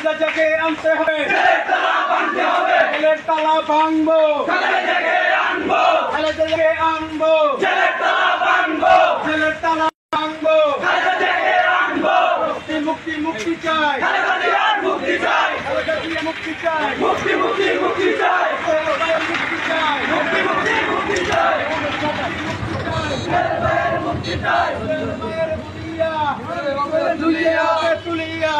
খালেদাকে আনতে হবে, জেলের তালা ভাঙবো, খালেদাকে আনবো, জেলের তালা ভাঙবো, মুক্তি মুক্তি চাই, মুক্তি চাই, মুক্তি চাই, মুক্তি চাই, মুক্তি চাই, মুক্তি চাই, মুক্তি চাই, তুলিয়া তুলিয়া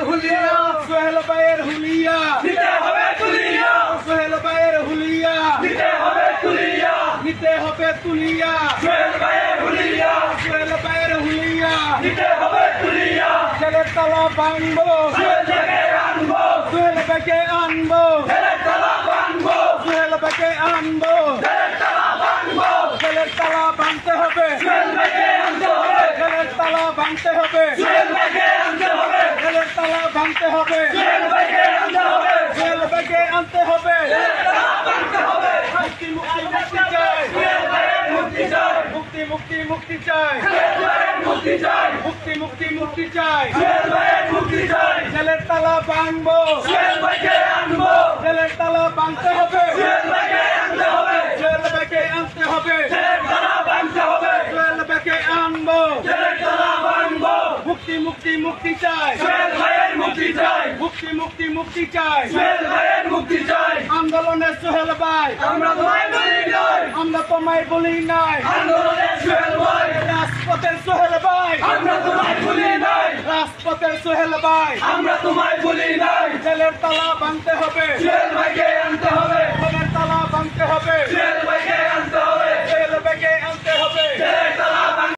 হুলিয়া, সোহেল ভাইয়ের হুলিয়া নিতে হবে, তুলিয়া সোহেল ভাইয়ের হুলিয়া নিতে হবে, তুলিয়া নিতে হবে, তুলিয়া সোহেল ভাইয়ের হুলিয়া, সোহেল ভাইয়ের হুলিয়া নিতে হবে, তুলিয়া জেলের তালা ভাঙবো, সোহেলকে আনবো, সোহেল ভাইকে আনবো, জেলের তালা ভাঙবো, সোহেল ভাইকে আনবো, জেলের তালা ভাঙবো, জেলের তালা ভাঙতে হবে, সোহেল ভাইকে আনতে হবে, জেলের তালা ভাঙতে হবে, সোহেল ভাইকে আনতে হবে, জেলের তালা ভাঙতে হবে, সোহেল ভাইকে আনতে হবে, সোহেল ভাইকে আনতে হবে, জেলের তালা ভাঙতে হবে, মুক্তি মুক্তি মুক্তি চাই, সোহেল ভাইয়ের মুক্তি চাই, মুক্তি মুক্তি মুক্তি চাই, সোহেল ভাইয়ের মুক্তি চাই, মুক্তি মুক্তি মুক্তি চাই, সোহেল ভাইয়ের মুক্তি চাই, জেলের তালা ভাঙবো, সোহেল ভাইকে আনবো, জেলের তালা ভাঙতে হবে, সোহেল ভাইকে আনতে হবে, সোহেল ভাইকে আনতে হবে, জেলের তালা ভাঙতে হবে, সোহেল ভাইকে আনবো, জেলের তালা ভাঙবো, মুক্তি মুক্তি মুক্তি চাই, সোহেল ভাইয়ের মুক্তি চাই, মুক্তি মুক্তি মুক্তি চাই, সোহেল ভাইয়ের মুক্তি চাই, আন্দোলনের সোহেল ভাই আমরা তোমায় বলি নাই, আমরা তোমায় বলি নাই, আন্দোলনের সোহেল ভাই, রাজপথের সোহেল ভাই আমরা তোমায় বলি নাই, রাজপথের সোহেল ভাই আমরা তোমায় বলি নাই, জেলের তালা ভাঙতে হবে, সোহেল ভাইকে আনতে হবে, জেলের তালা ভাঙতে হবে, সোহেল ভাইকে আনতে হবে।